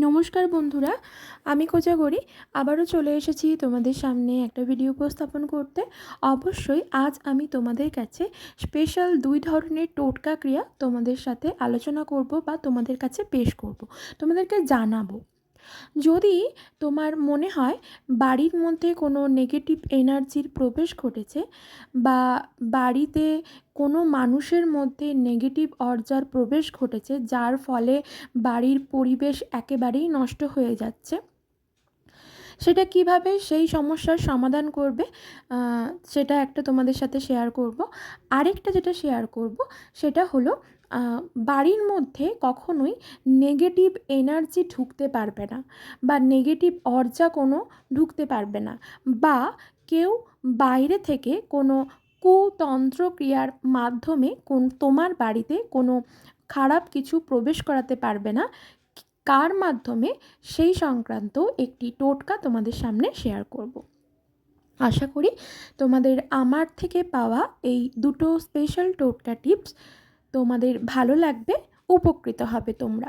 নমস্কার বন্ধুরা, আমি কোজাগরি আবারও চলে এসেছি তোমাদের সামনে একটা ভিডিও উপস্থাপন করতে। অবশ্যই আজ আমি তোমাদের কাছে স্পেশাল দুই ধরনের টোটকা ক্রিয়া তোমাদের সাথে আলোচনা করব বা তোমাদের কাছে পেশ করব, তোমাদেরকে জানাবো। যদি তোমার মনে হয় বাড়ির মধ্যে কোনো নেগেটিভ এনার্জির প্রবেশ ঘটেছে বা বাড়িতে কোনো মানুষের মধ্যে নেগেটিভ অর্জার প্রবেশ ঘটেছে, যার ফলে বাড়ির পরিবেশ একেবারেই নষ্ট হয়ে যাচ্ছে, সেটা কিভাবে সেই সমস্যার সমাধান করবে সেটা একটা তোমাদের সাথে শেয়ার করব। আরেকটা যেটা শেয়ার করব সেটা হলো বাড়ির মধ্যে কখনোই নেগেটিভ এনার্জি ঢুকতে পারবে না বা নেগেটিভ অর্জা কোনো ঢুকতে পারবে না, বা কেউ বাইরে থেকে কোনো কুতন্ত্র ক্রিয়ার মাধ্যমে তোমার বাড়িতে কোনো খারাপ কিছু প্রবেশ করাতে পারবে না। কার মাধ্যমে, সেই সংক্রান্ত একটি টোটকা তোমাদের সামনে শেয়ার করব। আশা করি তোমাদের আমার থেকে পাওয়া এই দুটো স্পেশাল টোটকা টিপস তোমাদের ভালো লাগবে, উপকৃত হবে তোমরা।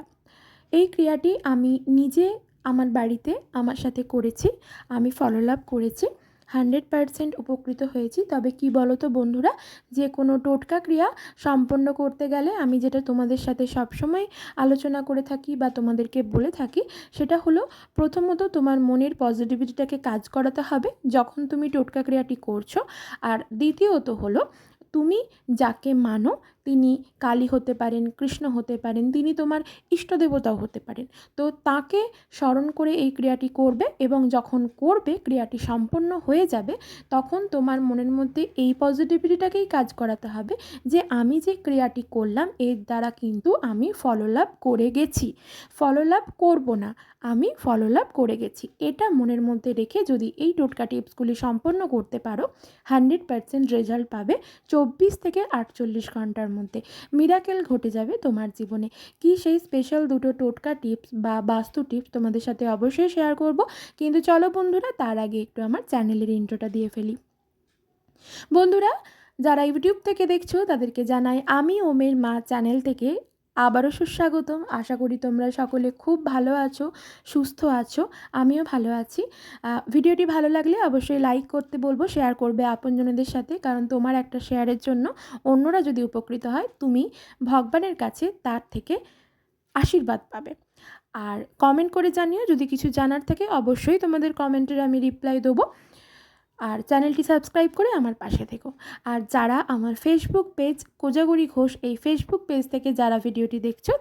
এই ক্রিয়াটি আমি নিজে আমার বাড়িতে আমার সাথে করেছি, আমি ফলো লাভ করেছি, 100% উপকৃত হয়েছি। তবে কি বলো তো বন্ধুরা, যে কোনো টোটকা ক্রিয়া সম্পন্ন করতে গেলে আমি যেটা তোমাদের সাথে সবসময় আলোচনা করে থাকি বা তোমাদেরকে বলে থাকি, সেটা হলো প্রথমত তোমার মনের পজিটিভিটিটাকে কাজ করাতে হবে যখন তুমি টোটকা ক্রিয়াটি করছো। আর দ্বিতীয়ত হলো তুমি যাকে মানো, তিনি কালী হতে পারেন, কৃষ্ণ হতে পারেন, তিনি তোমার ইষ্টদেবতাও হতে পারেন। তো তাকে স্মরণ করে এই ক্রিয়াটি করবে এবং যখন করবে ক্রিয়াটি সম্পন্ন হয়ে যাবে, তখন তোমার মনের মধ্যে এই পজিটিভিটিটাকেই কাজ করাতে হবে যে আমি যে ক্রিয়াটি করলাম এর দ্বারা কিন্তু আমি ফললাভ করে গেছি, ফললাভ করব না, আমি ফললাভ করে গেছি। এটা মনের মধ্যে রেখে যদি এই টোটকা টিপসগুলি সম্পন্ন করতে পারো, 100% রেজাল্ট পাবে 24 থেকে 48 ঘন্টার মধ্যে। মিরাকেল ঘটে যাবে তোমার জীবনে। কি সেই স্পেশাল দুটো টোটকা টিপস বা বাস্তু টিপস তোমাদের সাথে অবশ্যই শেয়ার করব, কিন্তু চলো বন্ধুরা তার আগে একটু আমার চ্যানেলের ইন্ট্রোটা দিয়ে ফেলি। বন্ধুরা, যারা ইউটিউব থেকে দেখছো তাদেরকে জানাই আমি ওমের মা চ্যানেল থেকে আবারও সুস্বাগতম। আশা করি তোমরা সকলে খুব ভালো আছো, সুস্থ আছো, আমিও ভালো আছি। ভিডিওটি ভালো লাগলে অবশ্যই লাইক করতে বলবো, শেয়ার করবে আপনজনদের সাথে, কারণ তোমার একটা শেয়ারের জন্য অন্যরা যদি উপকৃত হয় তুমি ভগবানের কাছে তার থেকে আশীর্বাদ পাবে। আর কমেন্ট করে জানিও যদি কিছু জানার থাকে, অবশ্যই তোমাদের কমেন্টের আমি রিপ্লাই দেবো। আর চ্যানেলটি সাবস্ক্রাইব করে আমার পাশে থেকো। আর যারা আমার ফেসবুক পেজ কোজাগরি ঘোষ, এই ফেসবুক পেজ থেকে যারা ভিডিওটি দেখছো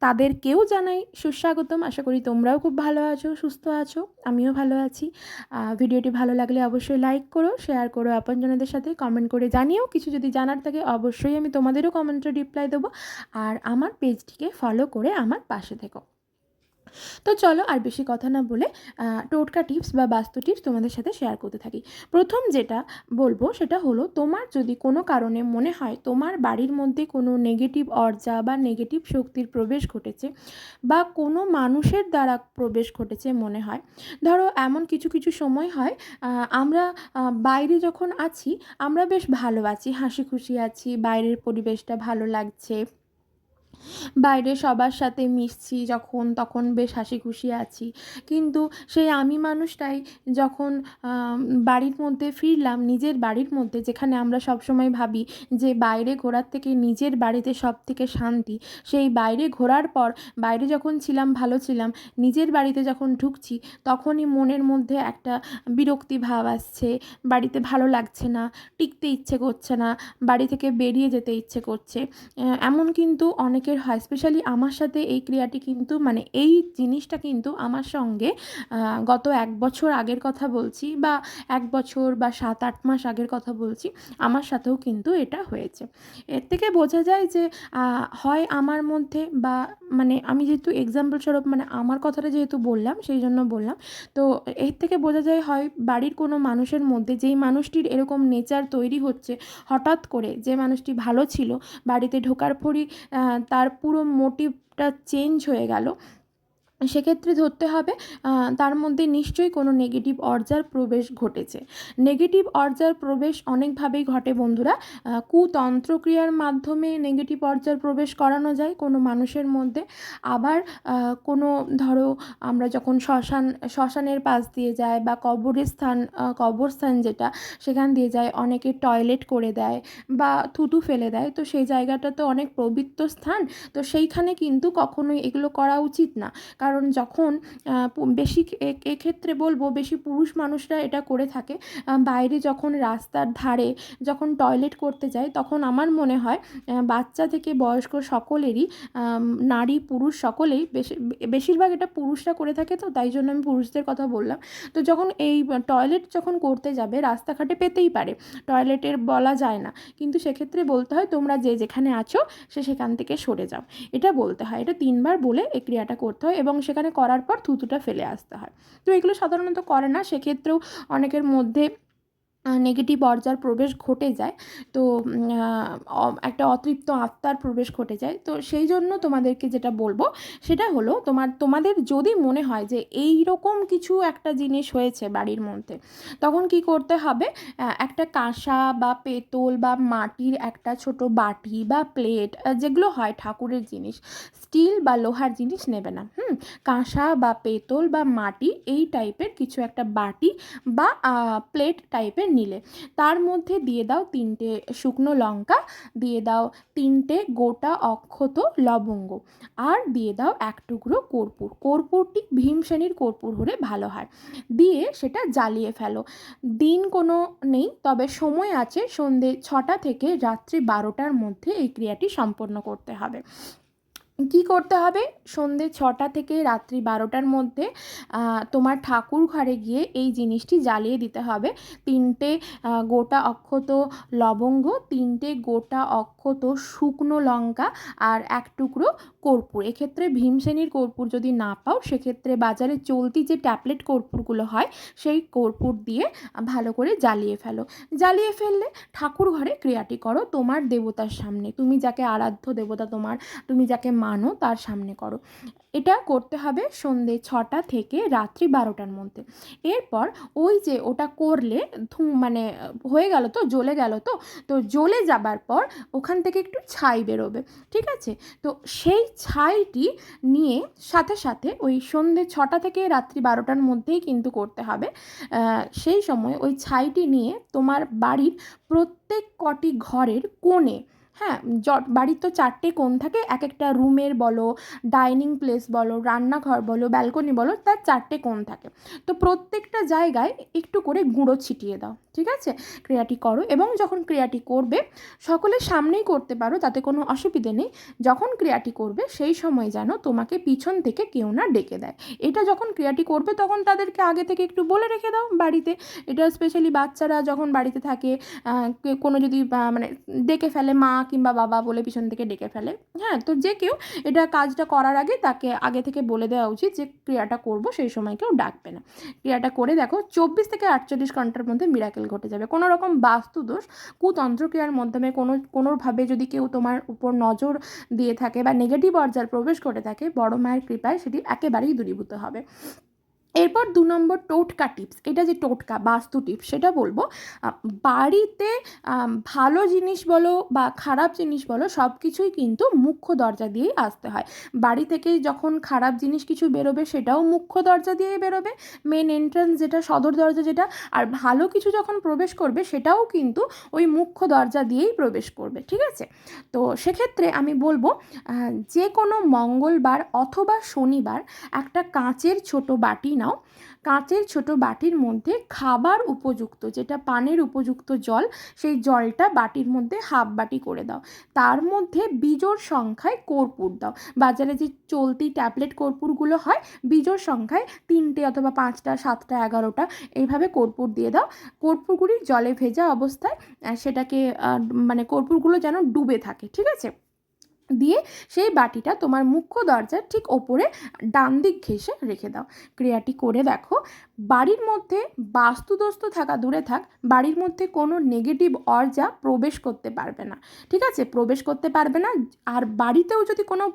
তাদেরকেও জানাই সুস্বাগতম। আশা করি তোমরাও খুব ভালো আছো, সুস্থ আছো, আমিও ভালো আছি। ভিডিওটি ভালো লাগলে অবশ্যই লাইক করো, শেয়ার করো আপনজনদের সাথে, কমেন্ট করে জানিও কিছু যদি জানার থাকে, অবশ্যই আমি তোমাদেরও কমেন্টে রিপ্লাই দেবো। আর আমার পেজটিকে ফলো করে আমার পাশে থেকো। তো চলো আর বেশি কথা না বলে টোটকা টিপস বা বাস্তু টিপস তোমাদের সাথে শেয়ার করতে থাকি। প্রথম যেটা বলবো সেটা হলো, তোমার যদি কোনো কারণে মনে হয় তোমার বাড়ির মধ্যে কোনো নেগেটিভ অর্জা বা নেগেটিভ শক্তির প্রবেশ ঘটেছে বা কোনো মানুষের দ্বারা প্রবেশ ঘটেছে মনে হয়, ধরো এমন কিছু কিছু সময় হয় আমরা বাইরে যখন আছি আমরা বেশ ভালো আছি, হাসি খুশি আছি, বাইরের পরিবেশটা ভালো লাগছে, বাইরে সবার সাথে মিশছি যখন তখন বেশ হাসি খুশি আছি, কিন্তু সেই আমি মানুষটাই যখন বাড়ির মধ্যে ফিরলাম, নিজের বাড়ির মধ্যে যেখানে আমরা সবসময় ভাবি যে বাইরে ঘোরার থেকে নিজের বাড়িতে সব থেকে শান্তি, সেই বাইরে ঘোরার পর বাইরে যখন ছিলাম ভালো ছিলাম, নিজের বাড়িতে যখন ঢুকছি তখনই মনের মধ্যে একটা বিরক্তি ভাব আসছে, বাড়িতে ভালো লাগছে না, টিকতে ইচ্ছে করছে না, বাড়ি থেকে বেরিয়ে যেতে ইচ্ছে করছে। এমন কিন্তু অনেকের হয়, স্পেশালি আমার সাথে এই ক্রিয়াটি কিন্তু মানে এই জিনিসটা কিন্তু আমার সঙ্গে গত 1 বছর আগের কথা বলছি, বা 1 বছর বা 7-8 মাস আগের কথা বলছি, আমার সাথেও কিন্তু এটা হয়েছে। এর থেকে বোঝা যায় যে হয় আমার মধ্যে, বা মানে আমি যেহেতু এক্সাম্পল স্বরূপ মানে আমার কথাটা যেহেতু বললাম সেই জন্য বললাম, তো এর থেকে বোঝা যায় হয় বাড়ির কোনো মানুষের মধ্যে, যেই মানুষটির এরকম নেচার তৈরি হচ্ছে হঠাৎ করে, যে মানুষটি ভালো ছিল বাড়িতে ঢোকার পরই তার পুরো মোটিভটা চেঞ্জ হয়ে গেল, সেক্ষেত্রে ধরতে হবে তার মধ্যে নিশ্চয়ই কোনো নেগেটিভ অর্জার প্রবেশ ঘটেছে। নেগেটিভ অর্জার প্রবেশ অনেকভাবেই ঘটে বন্ধুরা। কুতন্ত্রক্রিয়ার মাধ্যমে নেগেটিভ অর্জার প্রবেশ করানো যায় কোনো মানুষের মধ্যে। আবার কোনো ধরো আমরা যখন শ্মশানের পাশ দিয়ে যাই বা কবরস্থান যেটা, সেখান দিয়ে যায়, অনেকে টয়লেট করে দেয় বা থুতু ফেলে দেয়, তো সেই জায়গাটা তো অনেক পবিত্র স্থান, তো সেইখানে কিন্তু কখনোই এগুলো করা উচিত না। কারণ যখন বেশি এক্ষেত্রে বলবো বেশি পুরুষ মানুষরা এটা করে থাকে, বাইরে যখন রাস্তার ধারে যখন টয়লেট করতে যায়, তখন আমার মনে হয় বাচ্চা থেকে বয়স্ক সকলেরই, নারী পুরুষ সকলেই বেশিরভাগ এটা পুরুষরা করে থাকে, তো তাই জন্য আমি পুরুষদের কথা বললাম। তো যখন এই টয়লেট যখন করতে যাবে, রাস্তাঘাটে পেতেই পারে, টয়লেটের বলা যায় না, কিন্তু সেক্ষেত্রে বলতে হয় তোমরা যে যেখানে আছো সেখান থেকে সরে যাও, এটা বলতে হয়। এটা 3বার বলে এই ক্রিয়াটা করতে হয় এবং সেখানে করার পর থুতুটা ফেলে আসতে হয়। তো এগুলো সাধারণত করে না, সেক্ষেত্রেও অনেকের মধ্যে নেগেটিভ অর্জার প্রবেশ ঘটে যায়। তো একটা অতৃপ্ত আত্মার প্রবেশ ঘটে যায়। তো সেই জন্য তোমাদেরকে যেটা বলবো সেটা হলো, তোমাদের যদি মনে হয় যে এই রকম কিছু একটা জিনিস হয়েছে বাড়ির মধ্যে, তখন কি করতে হবে, একটা কাঁসা বা পেতল বা মাটির একটা ছোট বাটি বা প্লেট, যেগুলো হয় ঠাকুরের জিনিস, স্টিল বা লোহার জিনিস নেবে না। কাঁসা বা পেতল বা মাটি এই টাইপের কিছু একটা বাটি বা প্লেট টাইপের নিলে, তার মধ্যে দিয়ে দাও 3টে শুকনো লঙ্কা, দিয়ে দাও 3টে গোটা অক্ষত লবঙ্গ, আর দিয়ে দাও 1 টুকরো কর্পূর। কর্পূরটি ভীমসেনীর কর্পূর হলে ভালো হয়। দিয়ে সেটা জ্বালিয়ে ফেলো। দিন কোনো নেই, তবে সময় আছে, সন্ধে 6টা থেকে রাত্রি 12টার মধ্যে এই ক্রিয়াটি সম্পন্ন করতে হবে। কি করতে হবে, সন্ধে 6টা থেকে রাত্রি 12টার মধ্যে তোমার ঠাকুর ঘরে গিয়ে এই জিনিসটি জ্বালিয়ে দিতে হবে। 3টে গোটা অক্ষত লবঙ্গ, 3টে গোটা অক্ষত শুকনো লঙ্কা, আর 1 টুকরো কর্পূর। এক্ষেত্রে ভীমসেনীর কর্পূর যদি না পাও, সেক্ষেত্রে বাজারে চলতি যে ট্যাবলেট কর্পূরগুলো হয়, সেই কর্পূর দিয়ে ভালো করে জ্বালিয়ে ফেলো। জ্বালিয়ে ফেললে ঠাকুর ঘরে ক্রিয়াটি করো তোমার দেবতার সামনে, তুমি যাকে আরাধ্য দেবতা তুমি যাকে মানো তার সামনে করো। এটা করতে হবে সন্ধে 6টা থেকে রাত্রি 12টার মধ্যে। এরপর ওই যে ওটা করলে মানে হয়ে গেল তো, জ্বলে গেল তো, তো জ্বলে যাবার পর ওখান থেকে একটু ছাই বেরোবে, ঠিক আছে? তো সেই ছাইটি নিয়ে সাথে সাথে ওই সন্ধে 6টা থেকে রাত্রি 12টার মধ্যেই কিন্তু করতে হবে। সেই সময় ওই ছাইটি নিয়ে তোমার বাড়ির প্রত্যেক কটি ঘরের কোণে, হ্যাঁ, বাড়ির তো 4টে কোণ থাকে, এক একটা রুমের বলো, ডাইনিং প্লেস বলো, রান্নাঘর বলো, ব্যালকনি বলো, তার 4টে কোণ থাকে। তো প্রত্যেকটা জায়গায় একটু করে গুঁড়ো ছিটিয়ে দাও, ঠিক আছে? ক্রিয়াটি করো এবং যখন ক্রিয়াটি করবে, সকলের সামনেই করতে পারো, তাতে কোনো অসুবিধে নেই। যখন ক্রিয়াটি করবে সেই সময় যেন তোমাকে পিছন থেকে কেউ না ডেকে দেয়। এটা যখন ক্রিয়াটি করবে তখন তাদেরকে আগে থেকে একটু বলে রেখে দাও বাড়িতে। এটা স্পেশালি বাচ্চারা যখন বাড়িতে থাকে, কোনো যদি মানে ডেকে ফেলে, মা কিংবা বাবা বলে পিছন থেকে ডেকে ফেলে, হ্যাঁ, তো যে কেউ এটা কাজটা করার আগে তাকে আগে থেকে বলে দেওয়া উচিত যে ক্রিয়াটা করব, সেই সময় কেউ ডাকবে না। ক্রিয়াটা করে দেখো, 24 থেকে 48 ঘন্টার মধ্যে মিরাকেল ঘটে যাবে। কোনো রকম বাস্তুদোষ, কুতন্ত্রক্রিয়ার মাধ্যমে কোনোভাবে যদি কেউ তোমার উপর নজর দিয়ে থাকে বা নেগেটিভ অর্জার প্রবেশ করে থাকে, বড় মায়ের কৃপায় সেটি একেবারেই দূরীভূত হবে। এরপর 2 নম্বর টোটকা টিপস। এটা যে টোটকা বাস্তু টিপস সেটা বলবো। বাড়িতে ভালো জিনিস বলো বা খারাপ জিনিস বলো, সব কিছুই কিন্তু মুখ্য দরজা দিয়েই আসতে হয়। বাড়ি থেকে যখন খারাপ জিনিস কিছু বেরোবে সেটাও মুখ্য দরজা দিয়েই বেরোবে, মেন এন্ট্রান্স যেটা, সদর দরজা যেটা। আর ভালো কিছু যখন প্রবেশ করবে সেটাও কিন্তু ওই মুখ্য দরজা দিয়েই প্রবেশ করবে, ঠিক আছে? তো সেক্ষেত্রে আমি বলবো, যে কোনো মঙ্গলবার অথবা শনিবার একটা কাঁচের ছোট বাটি নাও। কাঁচের ছোট বাটির মধ্যে খাবার উপযুক্ত, যেটা পানের উপযুক্ত জল, সেই জলটা বাটির মধ্যে হাফ বাটি করে দাও। তার মধ্যে বিজোড় সংখ্যায় কর্পূর দাও। বাজারে যে চলতি ট্যাবলেট কর্পূরগুলো হয়, বিজোড় সংখ্যায় 3টে অথবা 5টা, 7টা, 11টা এইভাবে কর্পূর দিয়ে দাও। কর্পূরগুলি জলে ভেজা অবস্থায় সেটাকে মানে কর্পূরগুলো যেন ডুবে থাকে, ঠিক আছে? দিয়ে সেই বাটিটা তোমার মুখ্য দরজার ঠিক ওপরে ডান দিক ঘেঁষে রেখে দাও। ক্রিয়াটি করে দেখো, বাড়ির মধ্যে বাস্তুদোষ থাকা দূরে থাক, বাড়ির মধ্যে কোনো নেগেটিভ অর্জা প্রবেশ করতে পারবে না। ঠিক আছে, প্রবেশ করতে পারবে না। আর বাড়িতেও যদি কোনো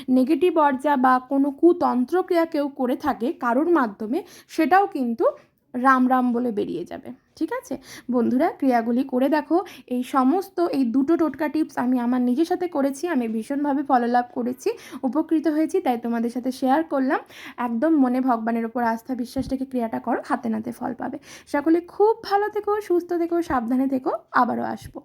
নেগেটিভ অর্জা বা কোনো কুতন্ত্র ক্রিয়া কেউ করে থাকে কারোর মাধ্যমে, সেটাও কিন্তু রাম রাম বলে বেরিয়ে যাবে। ঠিক আছে বন্ধুরা, ক্রিয়াগুলি করে দেখো। এই দুটো টোটকা টিপস আমি আমার নিজের সাথে করেছি, আমি ভীষণভাবে ফললাভ করেছি, উপকৃত হয়েছি, তাই তোমাদের সাথে শেয়ার করলাম। একদম মনে ভগবানের ওপর আস্থা বিশ্বাস রেখে ক্রিয়াটা করো, হাতে নাতে ফল পাবে। সকলে খুব ভালো থেকো, সুস্থ থেকো, সাবধানে থেকো। আবারও আসবো।